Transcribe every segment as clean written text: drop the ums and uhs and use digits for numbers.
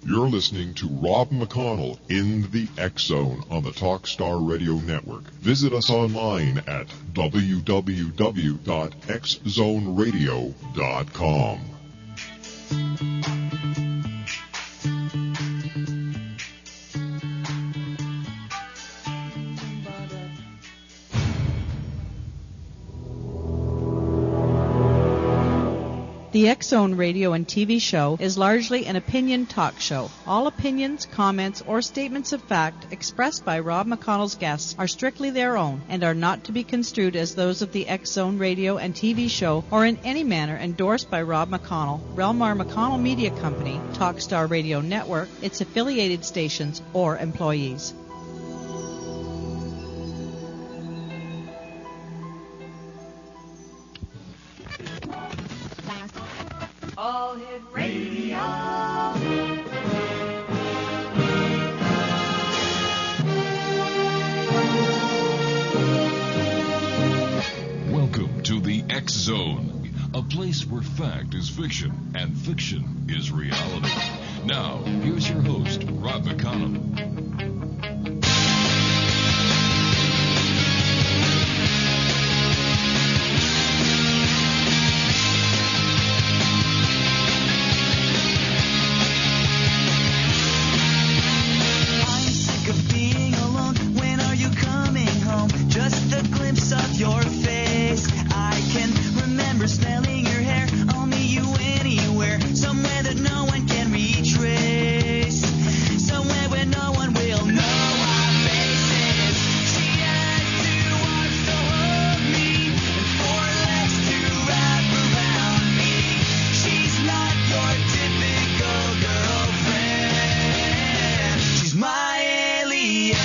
You're listening to Rob McConnell in the X Zone on the Talkstar Radio Network. Visit us online at www.xzoneradio.com. The X Zone radio and TV show is largely an opinion talk show. All opinions, comments, or statements of fact expressed by Rob McConnell's guests are strictly their own and are not to be construed as those of the X Zone radio and TV show or in any manner endorsed by Rob McConnell, REL-MAR McConnell Media Company, Talkstar Radio Network, its affiliated stations, or employees. All Hit Radio. Welcome to the X Zone, a place where fact is fiction and fiction is reality. Now, here's your host, Rob McConnell. Your face, I can remember smelling your hair. I'll meet you anywhere, somewhere that no one can retrace, somewhere where no one will know our faces. She has 2 arms to hold me and 4 legs to wrap around me. She's not your typical girlfriend. She's my alien.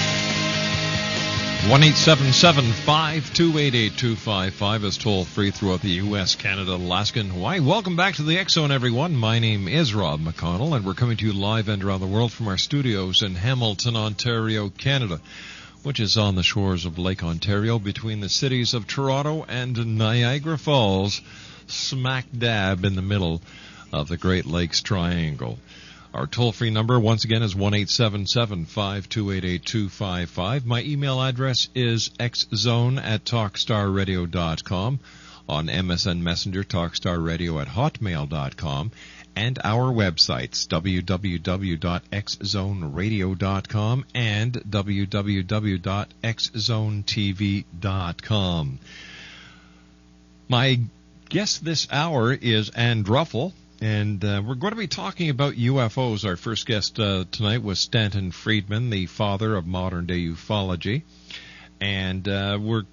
1-877-528-8255 is toll-free throughout the U.S., Canada, Alaska, and Hawaii. Welcome back to the X Zone, everyone. My name is Rob McConnell, and we're coming to you live and around the world from our studios in Hamilton, Ontario, Canada, which is on the shores of Lake Ontario between the cities of Toronto and Niagara Falls, smack dab in the middle of the Great Lakes Triangle. Our toll-free number, once again, is 1-877-528-8255. My email address is xzone@talkstarradio.com. On MSN Messenger, talkstarradio@hotmail.com. And our websites, www.xzoneradio.com and www.xzonetv.com. My guest this hour is DRUFFEL. And we're going to be talking about UFOs. Our first guest tonight was Stanton Friedman, the father of modern-day ufology. And we're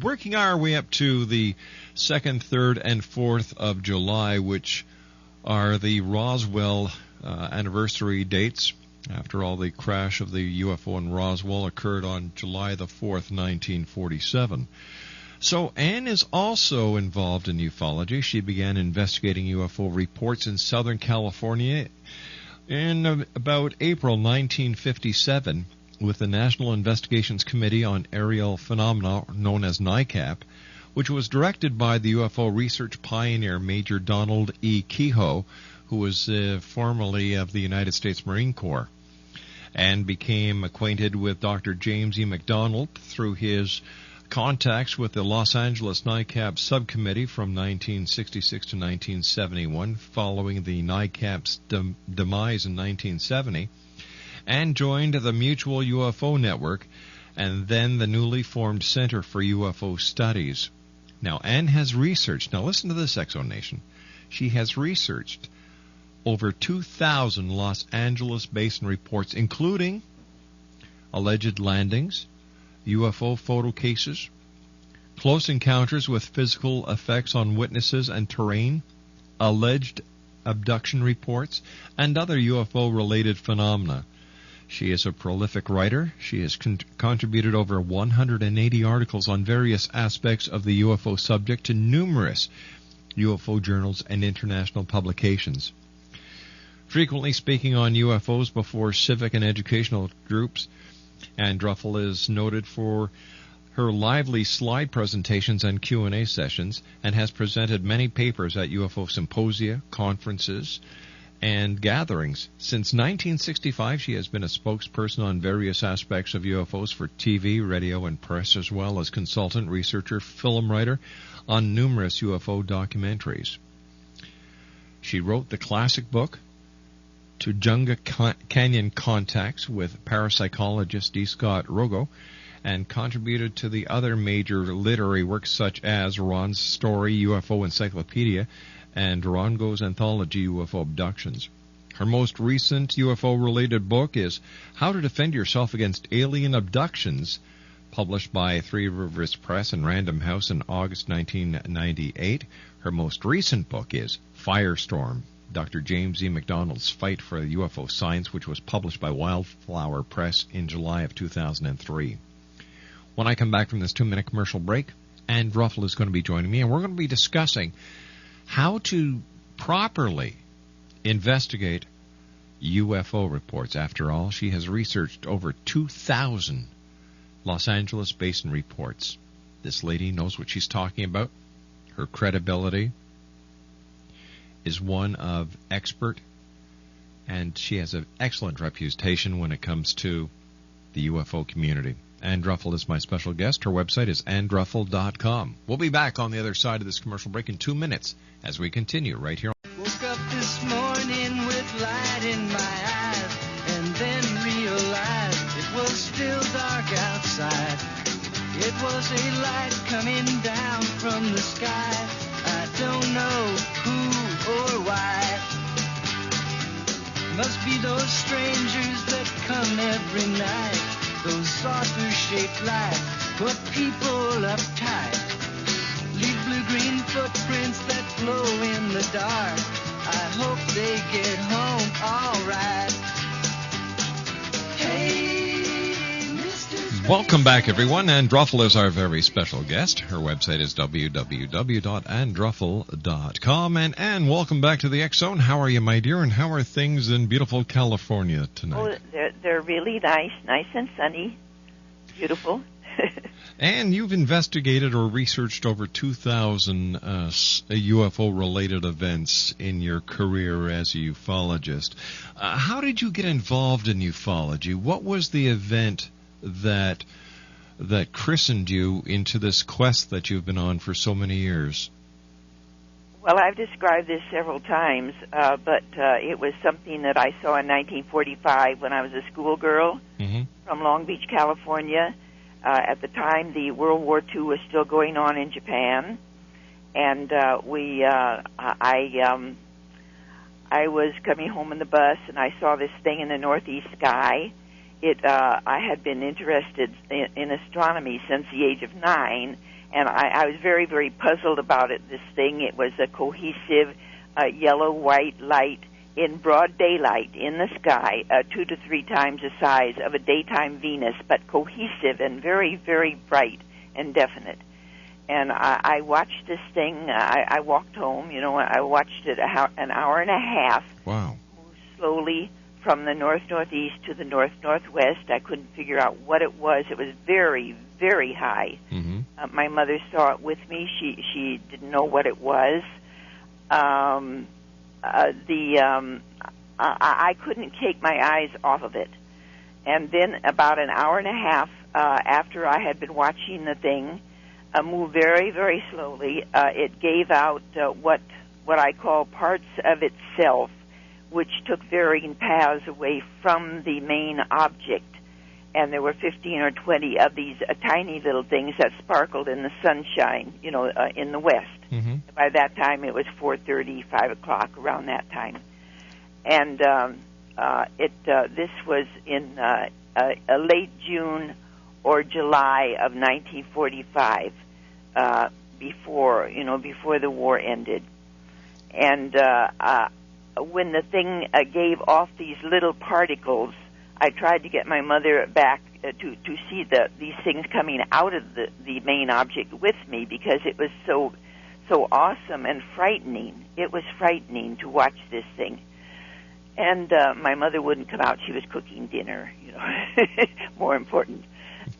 working our way up to the 2nd, 3rd, and 4th of July, which are the Roswell anniversary dates. After all, the crash of the UFO in Roswell occurred on July the 4th, 1947. So Anne is also involved in ufology. She began investigating UFO reports in Southern California in about April 1957 with the National Investigations Committee on Aerial Phenomena, known as NICAP, which was directed by the UFO research pioneer Major Donald E. Kehoe, who was formerly of the United States Marine Corps, and became acquainted with Dr. James E. McDonald through his contacts with the Los Angeles NICAP subcommittee from 1966 to 1971, following the NICAP's demise in 1970, and joined the Mutual UFO Network and then the newly formed Center for UFO Studies. Now, Anne has researched, now listen to this, X-Zone Nation, she has researched over 2,000 Los Angeles Basin reports, including alleged landings, UFO photo cases, close encounters with physical effects on witnesses and terrain, alleged abduction reports, and other UFO-related phenomena. She is a prolific writer. She has contributed over 180 articles on various aspects of the UFO subject to numerous UFO journals and international publications. Frequently speaking on UFOs before civic and educational groups, and DRUFFEL is noted for her lively slide presentations and Q&A sessions, and has presented many papers at UFO symposia, conferences, and gatherings. Since 1965, she has been a spokesperson on various aspects of UFOs for TV, radio, and press, as well as consultant, researcher, film writer on numerous UFO documentaries. She wrote the classic book, Tujunga Canyon Contacts, with parapsychologist D. Scott Rogo, and contributed to the other major literary works such as Ron's Story, UFO Encyclopedia, and Rongo's anthology, UFO Abductions. Her most recent UFO-related book is How to Defend Yourself Against Alien Abductions, published by Three Rivers Press and Random House in August 1998. Her most recent book is Firestorm, Dr. James E. McDonald's Fight for UFO Science, which was published by Wildflower Press in July of 2003. When I come back from this 2-minute commercial break, Ann Druffel is going to be joining me, and we're going to be discussing how to properly investigate UFO reports. After all, she has researched over 2,000 Los Angeles Basin reports. This lady knows what she's talking about. Her credibility is one of expert, and she has an excellent reputation when it comes to the UFO community. Ann Druffel is my special guest. Her website is andruffel.com. We'll be back on the other side of this commercial break in 2 minutes as we continue right here. Woke up this morning with light in my eyes, and then realized it was still dark outside. It was a light coming down from the sky. I don't know who or why. Must be those strangers that come every night. Those saucer-shaped lights put people uptight. Leave blue-green footprints that glow in the dark. I hope they get home all right. Hey, Mr. Welcome back, everyone. Ann Druffel is our very special guest. Her website is www.andruffel.com. And Ann, welcome back to the X Zone. How are you, my dear, and how are things in beautiful California tonight? Oh, they're really nice and sunny, beautiful. And you've investigated or researched over 2,000 UFO-related events in your career as a ufologist. How did you get involved in ufology? What was the event that christened you into this quest that you've been on for so many years? Well, I've described this several times, but it was something that I saw in 1945 when I was a schoolgirl from Long Beach, California. At the time, the World War II was still going on in Japan, and I was coming home in the bus, and I saw this thing in the northeast sky. I had been interested in astronomy since the age of 9, and I was very, very puzzled about it. This thing, it was a cohesive yellow-white light in broad daylight in the sky, 2 to 3 times the size of a daytime Venus, but cohesive and very, very bright and definite. And I watched this thing. I walked home, I watched it an hour and a half. Wow. Move slowly from the north-northeast to the north-northwest. I couldn't figure out what it was. It was very, very high. My mother saw it with me. She didn't know what it was. I couldn't take my eyes off of it. And then about an hour and a half after I had been watching the thing move very, very slowly, it gave out what I call parts of itself, which took varying paths away from the main object. And there were 15 or 20 of these tiny little things that sparkled in the sunshine, in the west. By that time, it was 4:30, 5 o'clock, around that time. And this was in a late June or July of 1945, before the war ended. And when the thing gave off these little particles, I tried to get my mother back to see these things coming out of the main object with me, because it was so awesome and frightening. It was frightening to watch this thing. And my mother wouldn't come out. She was cooking dinner, more important.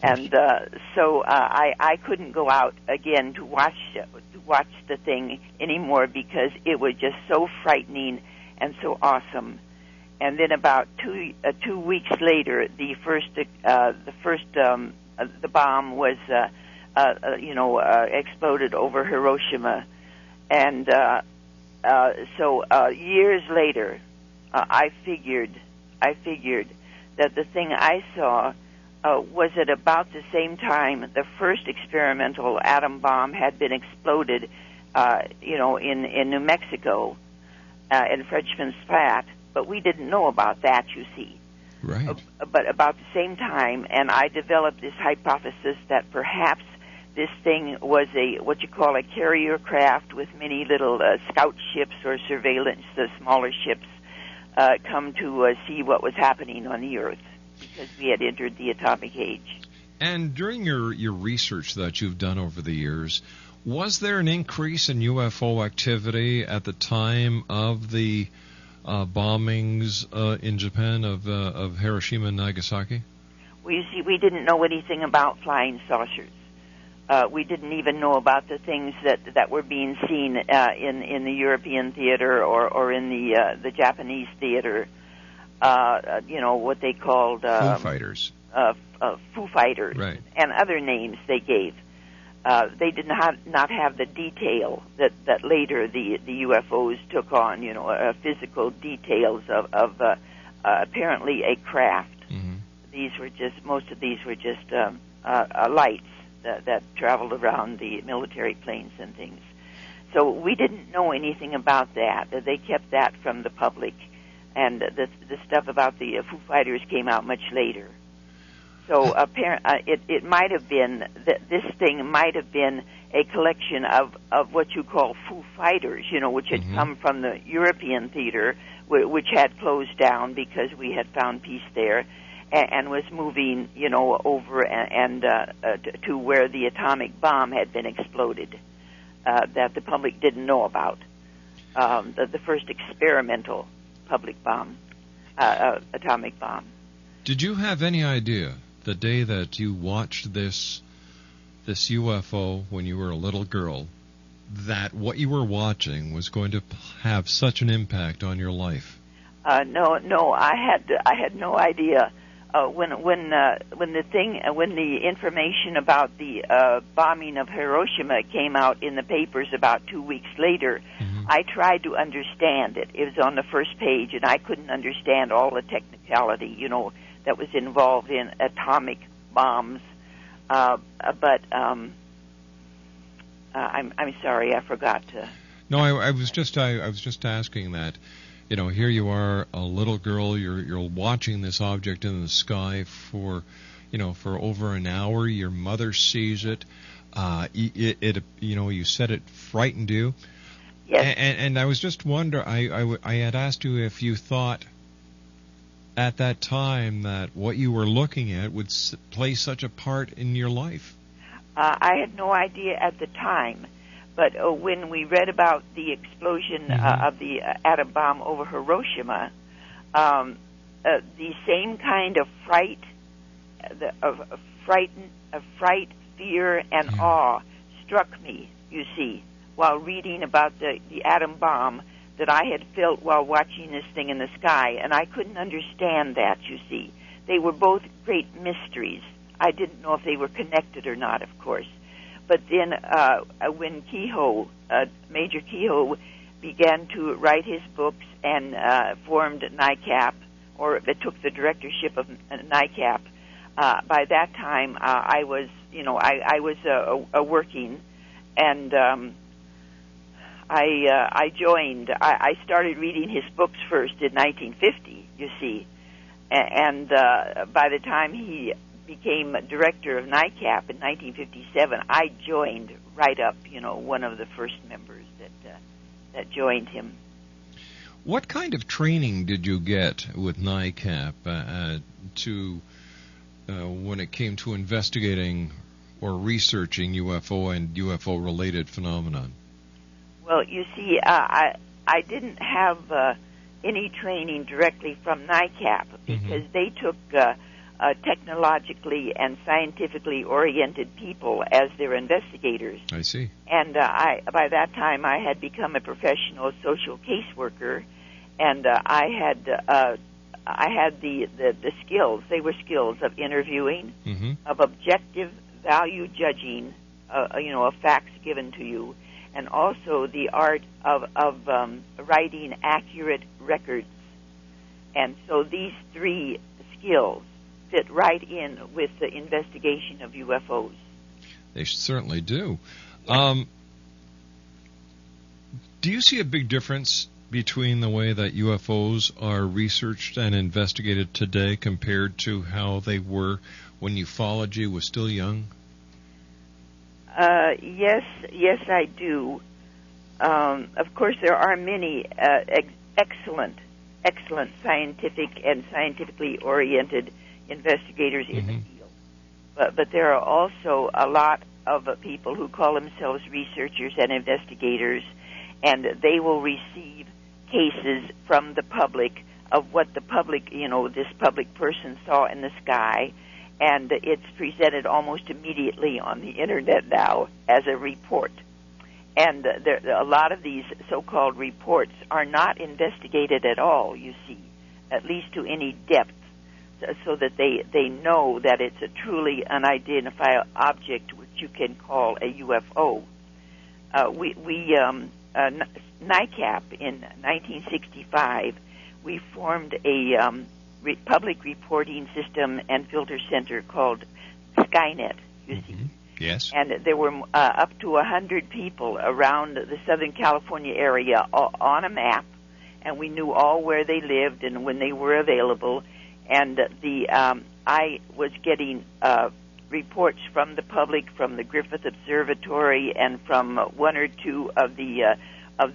And so I couldn't go out again to watch the thing anymore, because it was just so frightening and so awesome. And then about 2 weeks later, the bomb was exploded over Hiroshima, and so years later, I figured that the thing I saw was at about the same time the first experimental atom bomb had been exploded, in New Mexico, in Frenchman's Flat, but we didn't know about that, you see. Right. But about the same time, and I developed this hypothesis that perhaps this thing was what you call a carrier craft with many little scout ships or surveillance, smaller ships, come to see what was happening on the Earth, because we had entered the atomic age. And during your research that you've done over the years, was there an increase in UFO activity at the time of the bombings in Japan of Hiroshima and Nagasaki? Well, you see, we didn't know anything about flying saucers. We didn't even know about the things that were being seen in the European theater or in the Japanese theater. What they called Foo Fighters. Foo Fighters, right, and other names they gave. They did not have the detail that later the UFOs took on. Physical details of apparently a craft. Mm-hmm. Most of these were just lights that traveled around the military planes and things. So we didn't know anything about that. They kept that from the public, and the stuff about the Foo Fighters came out much later. So it might have been this thing might have been a collection of what you call Foo Fighters, which had come from the European theater, which had closed down because we had found peace there, and was moving, over and to where the atomic bomb had been exploded, that the public didn't know about. The first experimental public bomb, atomic bomb. Did you have any idea the day that you watched this UFO when you were a little girl, that what you were watching was going to have such an impact on your life? No, I had no idea. When the information about the bombing of Hiroshima came out in the papers about 2 weeks later, I tried to understand it. It was on the first page, and I couldn't understand all the technicality, that was involved in atomic bombs. But I'm sorry, I forgot to. No, I was just asking that. Here you are, a little girl. You're watching this object in the sky for over an hour. Your mother sees it. You said it frightened you. Yes. And I was just wondering. I had asked you if you thought at that time that what you were looking at would play such a part in your life. I had no idea at the time. But when we read about the explosion of the atom bomb over Hiroshima, the same kind of fright, fear, and awe struck me, you see, while reading about the atom bomb that I had felt while watching this thing in the sky, and I couldn't understand that, you see. They were both great mysteries. I didn't know if they were connected or not, of course. But then when Major Kehoe began to write his books and formed NICAP, or took the directorship of NICAP, by that time I was working, and I joined. I started reading his books first in 1950, you see, and by the time he became director of NICAP in 1957, I joined right up, one of the first members that joined him. What kind of training did you get with NICAP when it came to investigating or researching UFO and UFO-related phenomenon? Well, you see, I didn't have any training directly from NICAP because they took technologically and scientifically oriented people as their investigators. I see. And by that time I had become a professional social caseworker, and I had the skills. They were skills of interviewing, of objective value judging, of facts given to you, and also the art of writing accurate records. And so these three skills fit right in with the investigation of UFOs. They certainly do. Do you see a big difference between the way that UFOs are researched and investigated today compared to how they were when ufology was still young? Yes, I do. Of course, there are many excellent scientific and scientifically oriented investigators in the field. But there are also a lot of people who call themselves researchers and investigators, and they will receive cases from the public of what the public, this public person saw in the sky, and it's presented almost immediately on the Internet now as a report. And a lot of these so-called reports are not investigated at all, you see, at least to any depth, so that they know that it's a truly unidentified object which you can call a UFO. NICAP in 1965, we formed a public reporting system and filter center called Skynet, you see. Yes. And there were up to 100 people around the Southern California area on a map, and we knew all where they lived and when they were available. And I was getting reports from the public, from the Griffith Observatory, and from one or two of the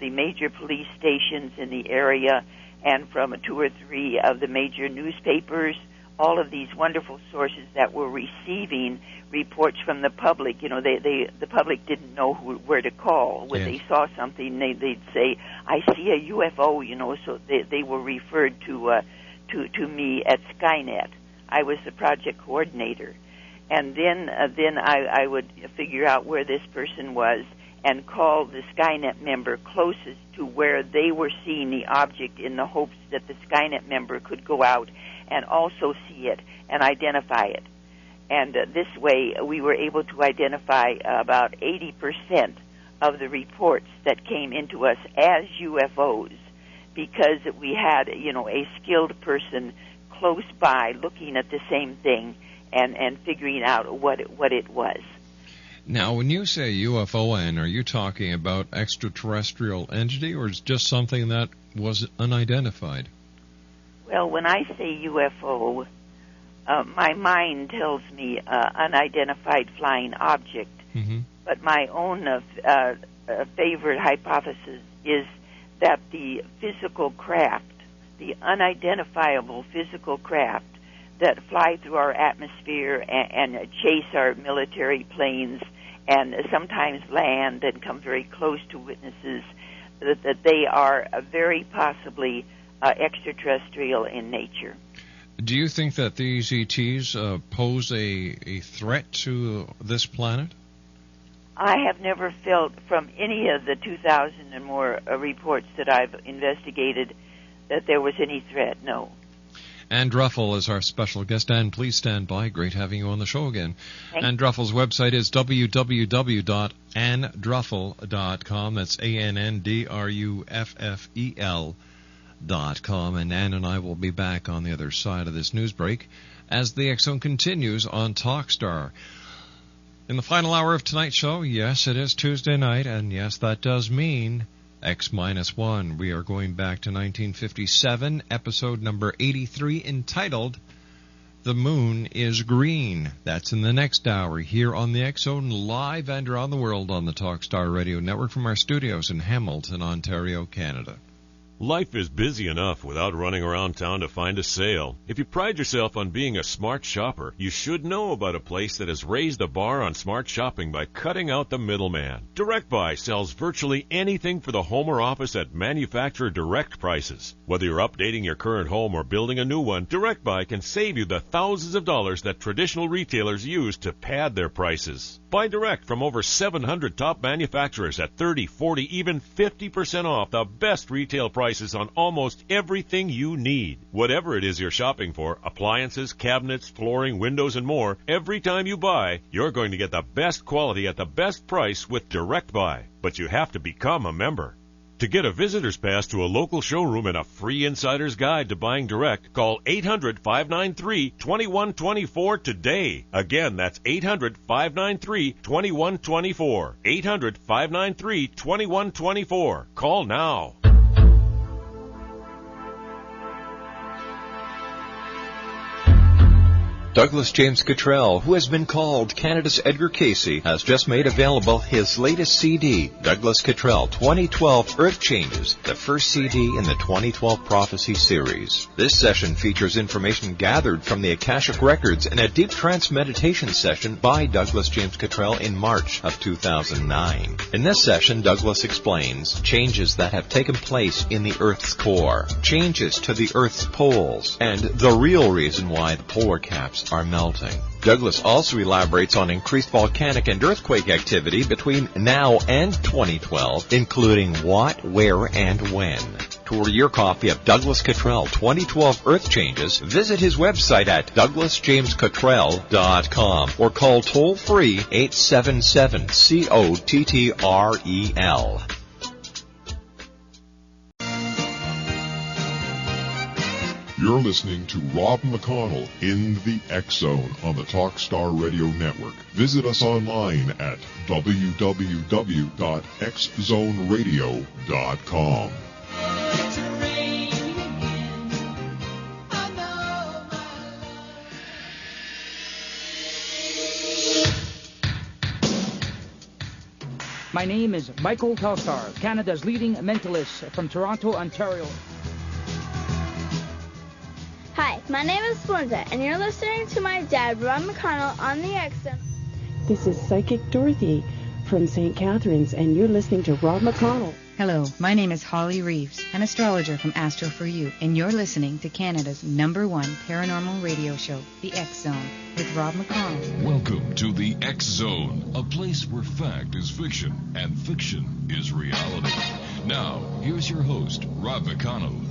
major police stations in the area, and from 2 or 3 of the major newspapers. All of these wonderful sources that were receiving reports from the public. The public didn't know where to call when they saw something. They'd say, "I see a UFO," So they were referred to me at Skynet. I was the project coordinator, and then I would figure out where this person was and call the Skynet member closest to where they were seeing the object, in the hopes that the Skynet member could go out and also see it and identify it. And this way we were able to identify about 80% of the reports that came into us as UFOs, because we had, a skilled person close by looking at the same thing and figuring out what it was. Now, when you say UFO, Ann, are you talking about extraterrestrial entity, or is it just something that was unidentified? Well, when I say UFO, my mind tells me unidentified flying object. But my own favorite hypothesis is that the physical craft, the unidentifiable physical craft that fly through our atmosphere and chase our military planes and sometimes land and come very close to witnesses, that they are very possibly extraterrestrial in nature. Do you think that these ETs pose a threat to this planet? I have never felt from any of the 2,000 and more reports that I've investigated that there was any threat, no. Ann DRUFFEL is our special guest. Ann, please stand by. Great having you on the show again. Ann DRUFFEL's website is www.anndruffel.com. That's ANNDRUFFEL.com. And Ann and I will be back on the other side of this news break as the X Zone continues on Talkstar. In the final hour of tonight's show, yes, it is Tuesday night, and yes, that does mean X-1. We are going back to 1957, episode number 83, entitled The Moon is Green. That's in the next hour here on the X Zone, live and around the world on the Talkstar Radio Network from our studios in Hamilton, Ontario, Canada. Life is busy enough without running around town to find a sale. If you pride yourself on being a smart shopper, you should know about a place that has raised the bar on smart shopping by cutting out the middleman. Direct Buy sells virtually anything for the home or office at manufacturer direct prices. Whether you're updating your current home or building a new one, Direct Buy can save you the thousands of dollars that traditional retailers use to pad their prices. Buy direct from over 700 top manufacturers at 30, 40, even 50% off the best retail prices prices on almost everything you need. Whatever it is you're shopping for, appliances, cabinets, flooring, windows, and more, every time you buy, you're going to get the best quality at the best price with Direct Buy. But you have to become a member. To get a visitor's pass to a local showroom and a free insider's guide to buying direct, call 800-593-2124 today. Again, that's 800-593-2124. 800-593-2124. Call now. Douglas James Cottrell, who has been called Canada's Edgar Casey, has just made available his latest CD, Douglas Cottrell 2012 Earth Changes, the first CD in the 2012 Prophecy series. This session features information gathered from the Akashic Records in a deep trance meditation session by Douglas James Cottrell in March of 2009. In this session, Douglas explains changes that have taken place in the Earth's core, changes to the Earth's poles, and the real reason why the polar caps are melting. Douglas also elaborates on increased volcanic and earthquake activity between now and 2012, including what, where, and when. To order your copy of Douglas Cottrell 2012 Earth Changes, visit his website at douglasjamescottrell.com or call toll-free 877-COTTREL. You're listening to Rob McConnell in the X Zone on the Talkstar Radio Network. Visit us online at www.xzoneradio.com. My name is Michael Telstar, Canada's leading mentalist from Toronto, Ontario. Hi, my name is Belinda, and you're listening to my dad, Rob McConnell, on the X Zone. This is Psychic Dorothy from St. Catharines, and you're listening to Rob McConnell. Hello, my name is Holly Reeves, an astrologer from Astro For You, and you're listening to Canada's #1 paranormal radio show, The X Zone, with Rob McConnell. Welcome to The X Zone, a place where fact is fiction and fiction is reality. Now, here's your host, Rob McConnell.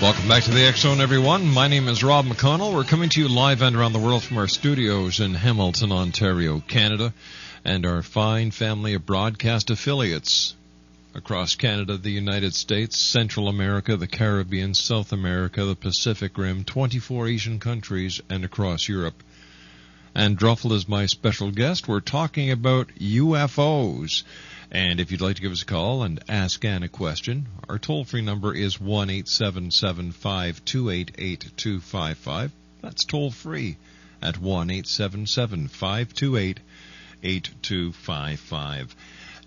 Welcome back to the X Zone, everyone. My name is Rob McConnell. We're coming to you live and around the world from our studios in Hamilton, Ontario, Canada, and our fine family of broadcast affiliates across Canada, the United States, Central America, the Caribbean, South America, the Pacific Rim, 24 Asian countries, and across Europe. And DRUFFEL is my special guest. We're talking about UFOs. And if you'd like to give us a call and ask Ann a question, our toll-free number is 1-877-528-8255. That's toll-free at 1-877-528-8255.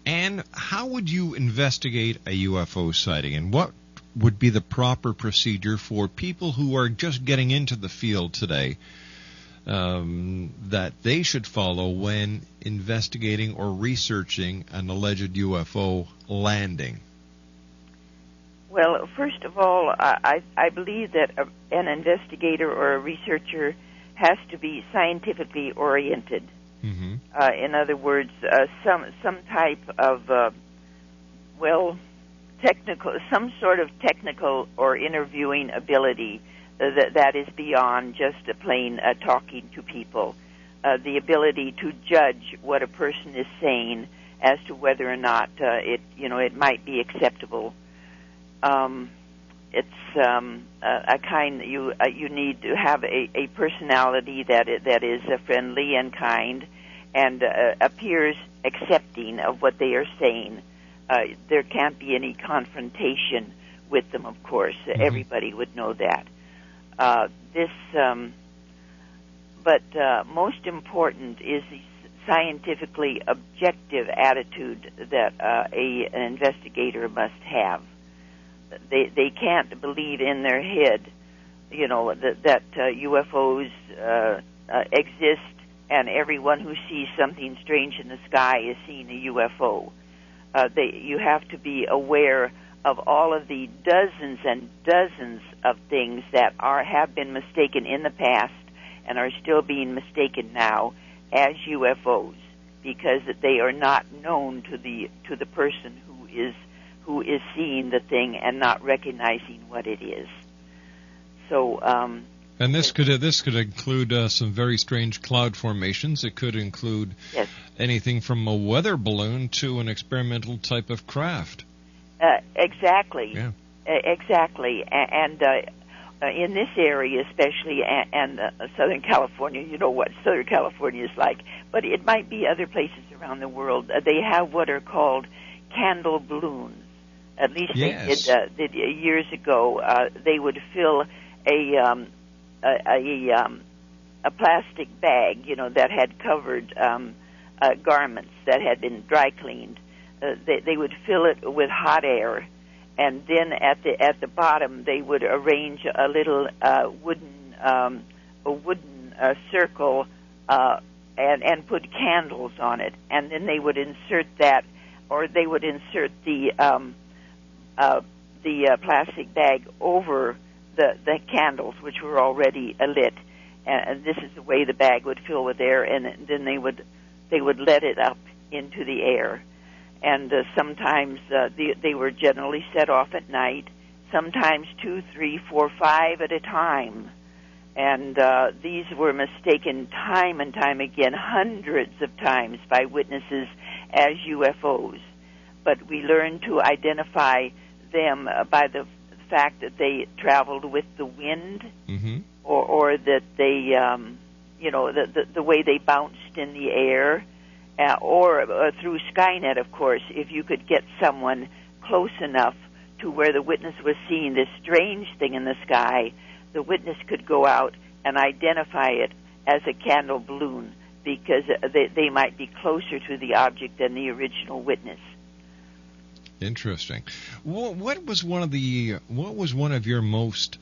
And how would you investigate a UFO sighting? And what would be the proper procedure for people who are just getting into the field today that they should follow when investigating or researching an alleged UFO landing? Well, first of all, I believe that an investigator or a researcher has to be scientifically oriented. Mm-hmm. In other words, some type of technical, some sort of technical or interviewing ability that is beyond just a plain talking to people. The ability to judge what a person is saying as to whether or not it might be acceptable. It's a kind you need to have a personality that is friendly and kind and appears accepting of what they are saying. there can't be any confrontation with them, of course. Everybody would know that. But most important is the scientifically objective attitude that an investigator must have. They can't believe in their head, that UFOs exist, and everyone who sees something strange in the sky is seeing a UFO. You have to be aware of all of the dozens and dozens of things that have been mistaken in the past and are still being mistaken now as UFOs, because they are not known to the person who is seeing the thing and not recognizing what it is. So. And this could include some very strange cloud formations. It could include anything from a weather balloon to an experimental type of craft. Exactly. Yeah. Exactly. And in this area especially, and Southern California, you know what Southern California is like, but it might be other places around the world. They have what are called candle balloons. At least they did years ago. They would fill a plastic bag, that had covered garments that had been dry cleaned. They would fill it with hot air, and then at the bottom they would arrange a little wooden circle and put candles on it, and then they would insert that, or they would insert the plastic bag over the candles, which were already lit, and this is the way the bag would fill with air, and then they would let it up into the air. And sometimes they were generally set off at night, sometimes 2, 3, 4, 5 at a time. And these were mistaken time and time again, hundreds of times by witnesses as UFOs. But we learned to identify them by the fact that they traveled with the wind, or that they, the way they bounced in the air. Or through Skynet, of course, if you could get someone close enough to where the witness was seeing this strange thing in the sky, the witness could go out and identify it as a candle balloon, because they might be closer to the object than the original witness. Interesting. What was one of your most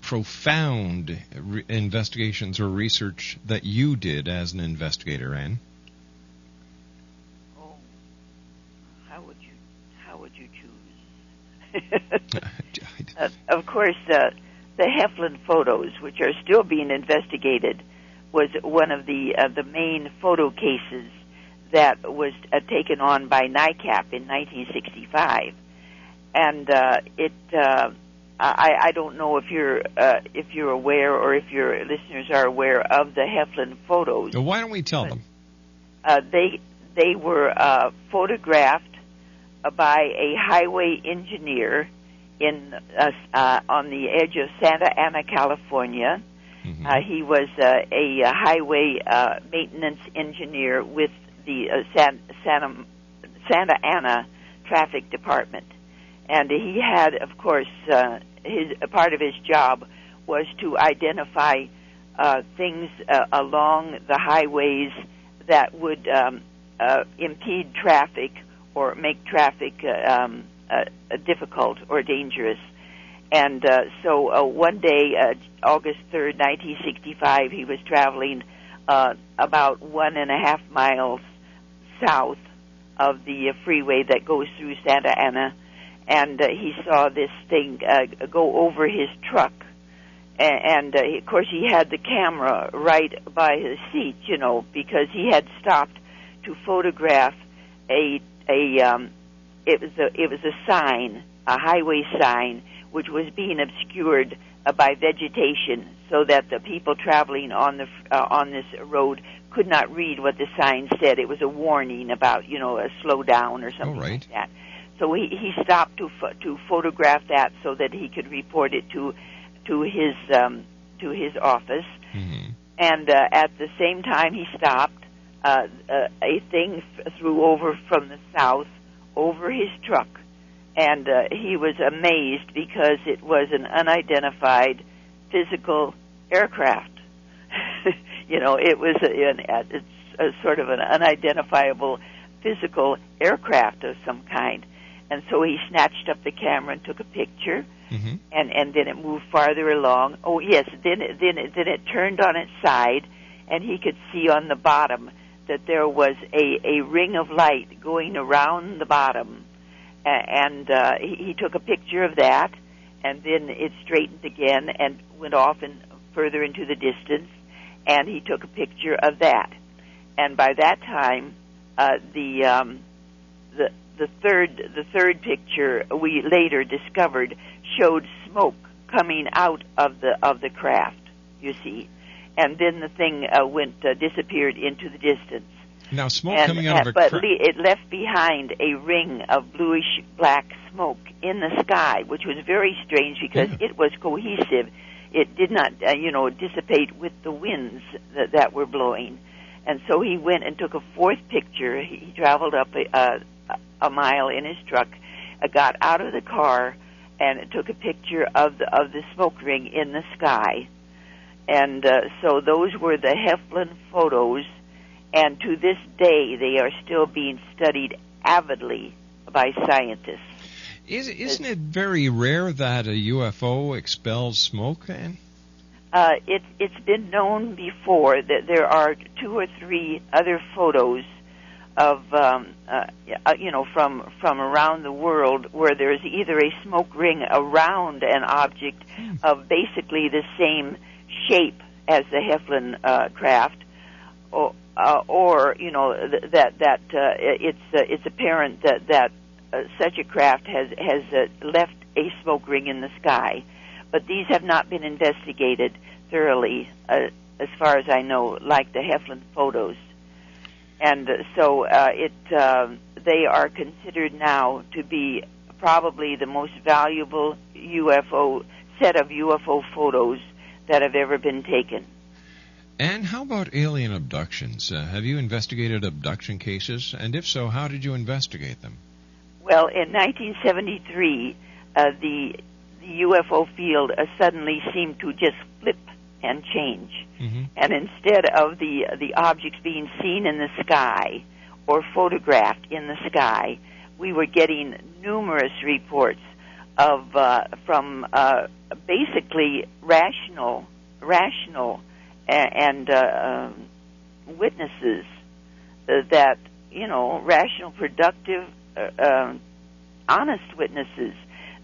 profound investigations or research that you did as an investigator, Anne? How would you choose? Of course, the Heflin photos, which are still being investigated, was one of the main photo cases that was taken on by NICAP in 1965, and I don't know if you're aware, or if your listeners are aware of the Heflin photos. Well, why don't we tell them? They were photographed by a highway engineer on the edge of Santa Ana, California. He was a highway maintenance engineer with the Santa Ana Traffic Department, and he had, of course, part of his job was to identify things along the highways that would impede traffic or make traffic difficult or dangerous. And so one day, August 3rd, 1965, he was traveling about 1.5 miles south of the freeway that goes through Santa Ana, and he saw this thing go over his truck. And of course, he had the camera right by his seat, because he had stopped to photograph it was a sign, a highway sign, which was being obscured by vegetation, so that the people traveling on this road could not read what the sign said. It was a warning about, a slow down or something like that. So he stopped to photograph that so that he could report it to his office. And at the same time he stopped, a thing flew over from the south over his truck, and he was amazed because it was an unidentified physical aircraft. It was a sort of an unidentifiable physical aircraft of some kind. And so he snatched up the camera and took a picture, and then it moved farther along. Oh yes, then it turned on its side, and he could see on the bottom that there was a ring of light going around the bottom, and he took a picture of that, and then it straightened again and went off and further into the distance, and he took a picture of that. And by that time, the third picture we later discovered showed smoke coming out of the craft, you see, and then the thing disappeared into the distance. Now, smoke coming out of a but craft. It left behind a ring of bluish black smoke in the sky, which was very strange because it was cohesive. It did not, dissipate with the winds that were blowing. And so he went and took a fourth picture. He traveled up a mile in his truck, got out of the car, and took a picture of the smoke ring in the sky. And so those were the Heflin photos, and to this day they are still being studied avidly by scientists. Isn't it very rare that a UFO expels smoke, Anne? It's been known before that there are 2 or 3 other photos of from around the world where there's either a smoke ring around an object of basically the same shape as the Heflin craft, or it's apparent that such a craft has left a smoke ring in the sky. But these have not been investigated thoroughly, as far as I know, like the Heflin photos. And so they are considered now to be probably the most valuable set of UFO photos that have ever been taken. And how about alien abductions? Have you investigated abduction cases? And if so, how did you investigate them? Well, in 1973, the UFO field suddenly seemed to just flip and change. And instead of the objects being seen in the sky or photographed in the sky, we were getting numerous reports of from basically rational and witnesses that rational, productive, honest witnesses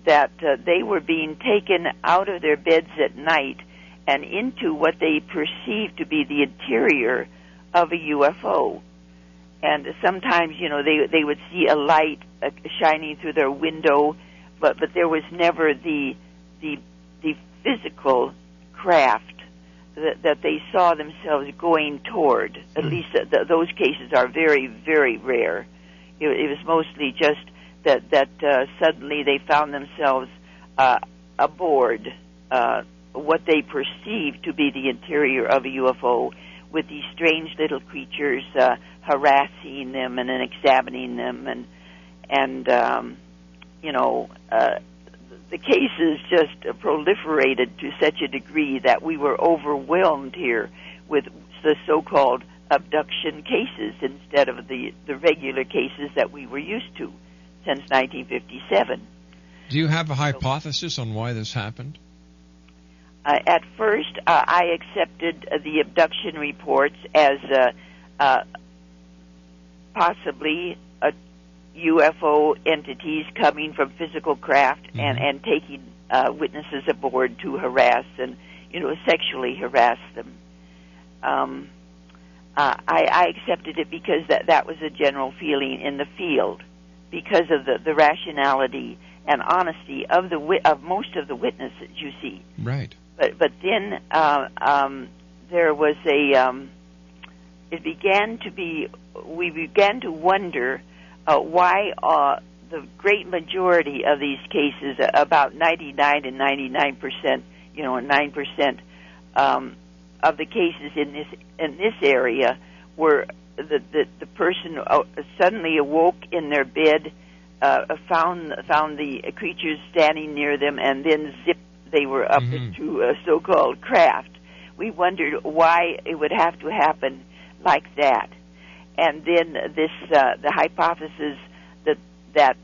that they were being taken out of their beds at night and into what they perceived to be the interior of a UFO. And sometimes, they would see a light shining through their window, but there was never the physical craft that they saw themselves going toward. At least those cases are very, very rare. It was mostly just that suddenly they found themselves aboard what they perceived to be the interior of a UFO, with these strange little creatures harassing them and then examining them, and the cases just proliferated to such a degree that we were overwhelmed here with the so-called abduction cases instead of the regular cases that we were used to since 1957. Do you have a hypothesis on why this happened? At first, I accepted the abduction reports as possibly UFO entities coming from physical craft and taking witnesses aboard to harass and, sexually harass them. I accepted it because that was a general feeling in the field, because of the rationality and honesty of most of the witnesses, you see. Right. But then there was we began to wonder why the great majority of these cases, about 99 and 99%, 9% of the cases in this area, were the person suddenly awoke in their bed found the creatures standing near them, and then zip, they were up into a so-called craft. We wondered why it would have to happen like that. And then the hypothesis that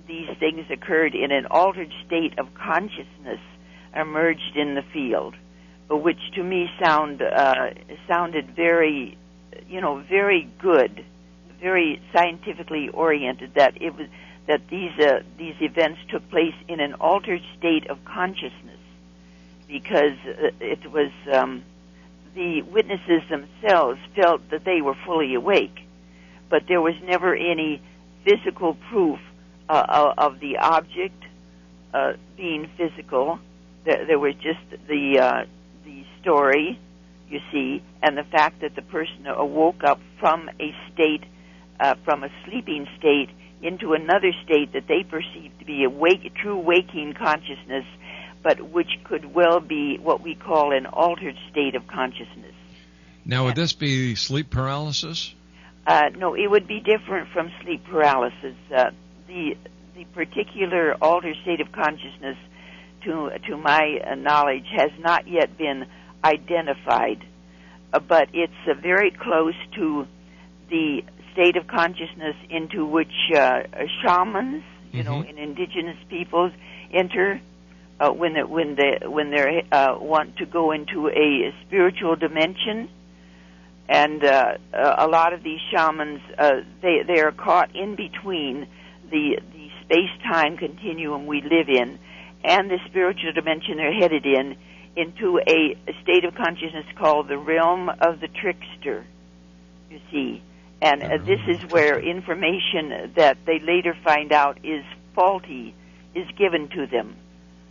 these things occurred in an altered state of consciousness emerged in the field, which to me sounded very, very good, very scientifically oriented. That these events took place in an altered state of consciousness, because it was the witnesses themselves felt that they were fully awake, but there was never any physical proof of the object being physical. There was just the story, you see, and the fact that the person awoke up from a state, from a sleeping state, into another state that they perceived to be a true waking consciousness, but which could well be what we call an altered state of consciousness. Now, would this be sleep paralysis? No, it would be different from sleep paralysis. The particular altered state of consciousness, to my knowledge, has not yet been identified, but it's very close to the state of consciousness into which shamans, in indigenous peoples, enter when they want to go into a spiritual dimension. And a lot of these shamans, they are caught in between the space-time continuum we live in and the spiritual dimension they're headed into a state of consciousness called the realm of the trickster, you see. And this is where information that they later find out is faulty is given to them.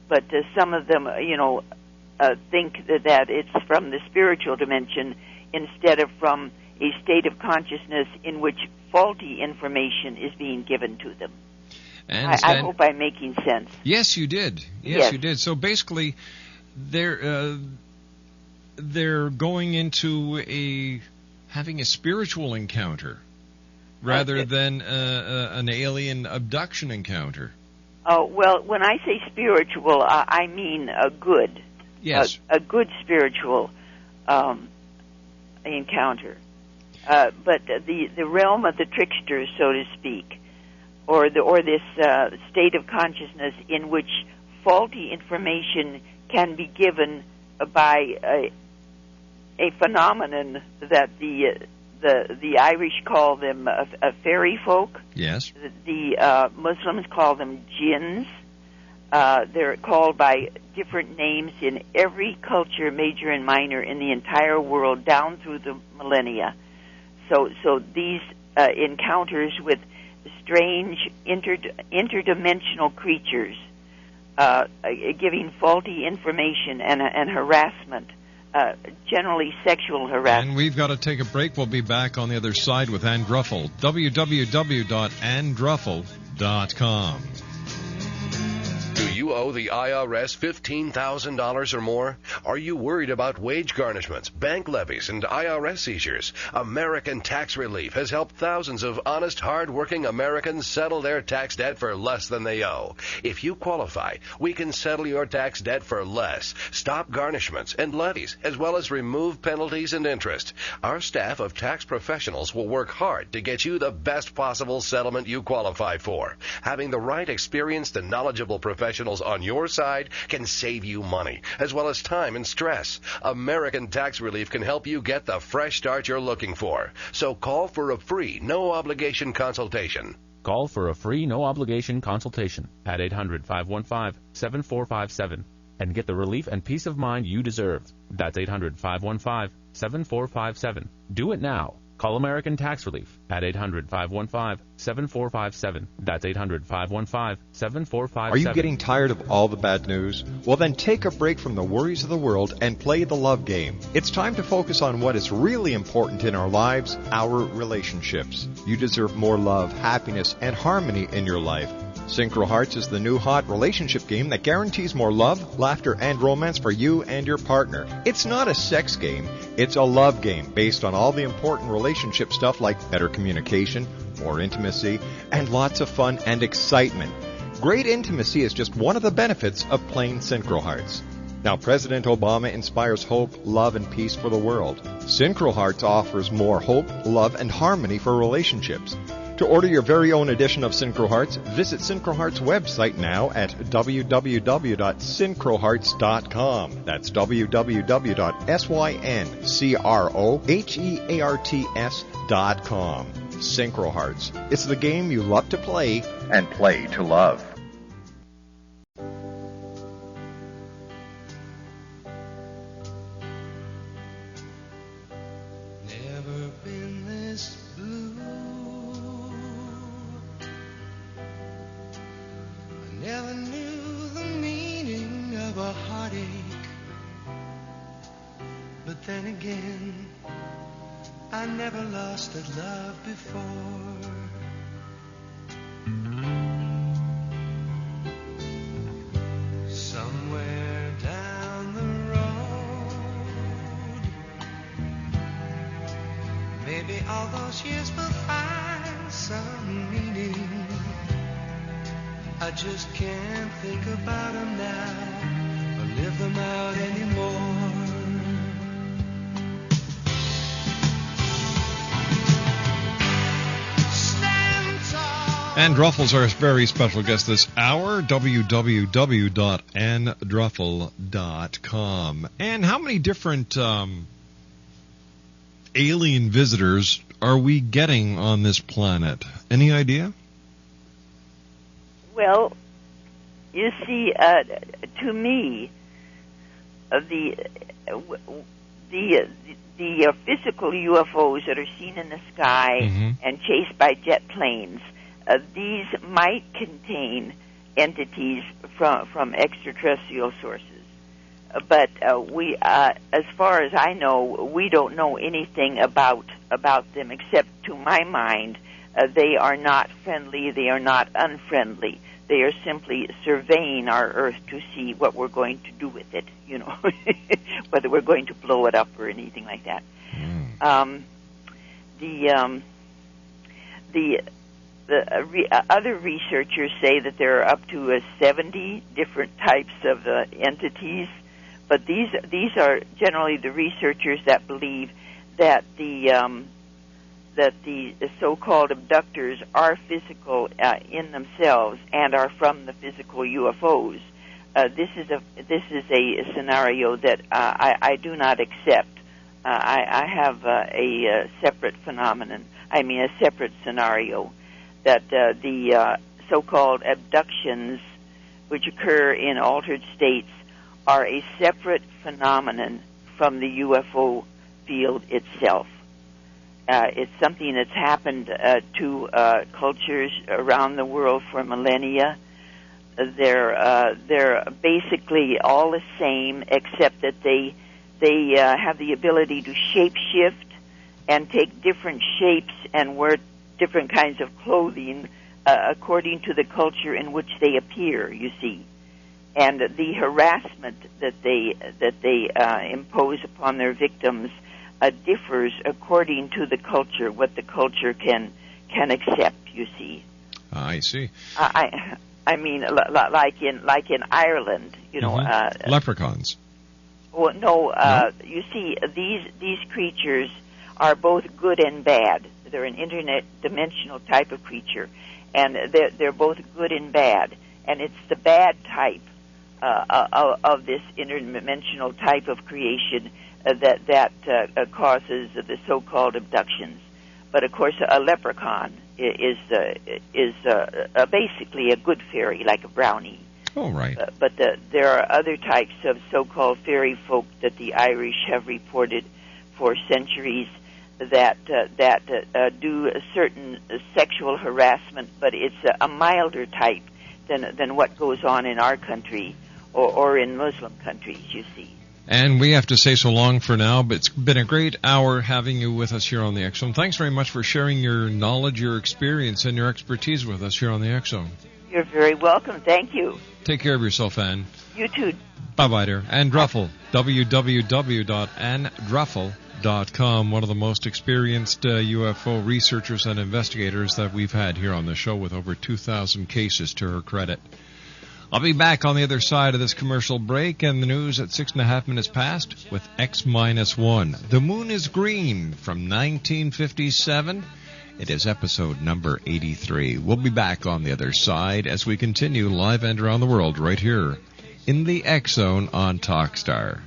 But some of them, think that it's from the spiritual dimension instead of from a state of consciousness in which faulty information is being given to them. I hope I'm making sense. Yes, you did. Yes, you did. So basically, they're going into having a spiritual encounter rather than an alien abduction encounter. Oh, well, when I say spiritual, I mean a good. Yes. A good spiritual encounter. But the realm of the trickster, so to speak, or this state of consciousness in which faulty information can be given by a phenomenon that the Irish call them a fairy folk. Yes. The Muslims call them jinns. They're called by different names in every culture, major and minor, in the entire world, down through the millennia. So these encounters with strange interdimensional creatures, giving faulty information and harassment, generally sexual harassment. And we've got to take a break. We'll be back on the other side with Ann Druffel. www.anndruffel.com. Do you owe the IRS $15,000 or more? Are you worried about wage garnishments, bank levies, and IRS seizures? American Tax Relief has helped thousands of honest, hard-working Americans settle their tax debt for less than they owe. If you qualify, we can settle your tax debt for less, stop garnishments and levies, as well as remove penalties and interest. Our staff of tax professionals will work hard to get you the best possible settlement you qualify for. Having the right experienced and knowledgeable professionals on your side can save you money, as well as time and stress. American Tax Relief can help you get the fresh start you're looking for. So call for a free, no-obligation consultation. Call for a free, no-obligation consultation at 800-515-7457 and get the relief and peace of mind you deserve. That's 800-515-7457. Do it now. Call American Tax Relief at 800-515-7457. That's 800-515-7457. Are you getting tired of all the bad news? Well, then take a break from the worries of the world and play the love game. It's time to focus on what is really important in our lives, our relationships. You deserve more love, happiness, and harmony in your life. Synchro Hearts is the new hot relationship game that guarantees more love, laughter, and romance for you and your partner. It's not a sex game, it's a love game based on all the important relationship stuff like better communication, more intimacy, and lots of fun and excitement. Great intimacy is just one of the benefits of playing Synchro Hearts. Now, President Obama inspires hope, love, and peace for the world. Synchro Hearts offers more hope, love, and harmony for relationships. To order your very own edition of Synchro Hearts, visit Synchro Hearts' website now at www.syncrohearts.com. That's www.syncrohearts.com. Synchro Hearts. It's the game you love to play and play to love. Never been this blue. I never knew the meaning of a heartache. But then again, I never lost a love before. Somewhere down the road, maybe all those years will find some meaning. I just can't think about them now or live them out anymore. Ann Druffel's our very special guest this hour, www.anndruffel.com. And how many different alien visitors are we getting on this planet? Any idea? Well, you see, to me, the physical UFOs that are seen in the sky and chased by jet planes, these might contain entities from extraterrestrial sources. But we, as far as I know, we don't know anything about them, except to my mind, they are not friendly, they are not unfriendly. They are simply surveying our Earth to see what we're going to do with it, you know, whether we're going to blow it up or anything like that. Other researchers say that there are up to 70 different types of entities, but these are generally the researchers that believe that the so-called abductors are physical in themselves and are from the physical UFOs. This is a scenario that I do not accept. I have a separate phenomenon. I mean, a separate scenario. That the so-called abductions, which occur in altered states, are a separate phenomenon from the UFO field itself. It's something that's happened to cultures around the world for millennia. They're basically all the same, except that they have the ability to shape-shift and take different shapes and wear different kinds of clothing according to the culture in which they appear, you see. And the harassment that they impose upon their victims differs according to the culture, what the culture can accept, you see. I see. I mean, like in Ireland, you know. Leprechauns. Well, no. You see, these creatures are both good and bad. They're an interdimensional type of creature, and they're both good and bad. And it's the bad type of this interdimensional type of creation that causes the so-called abductions. But of course, a leprechaun is basically a good fairy, like a brownie. Oh, right. But there are other types of so-called fairy folk that the Irish have reported for centuries that do a certain sexual harassment, but it's a milder type than what goes on in our country or in Muslim countries, you see. And we have to say so long for now, but it's been a great hour having you with us here on the X-Zone. Thanks very much for sharing your knowledge, your experience, and your expertise with us here on the X-Zone. You're very welcome. Thank you. Take care of yourself, Ann. You too. Bye-bye, dear. Ann Druffel, www.anndruffel.com. Talkstar.com, one of the most experienced UFO researchers and investigators that we've had here on the show, with over 2,000 cases to her credit. I'll be back on the other side of this commercial break and the news at 6.5 minutes past with X-1. The Moon is Green from 1957. It is episode number 83. We'll be back on the other side as we continue live and around the world right here in the X Zone on Talkstar.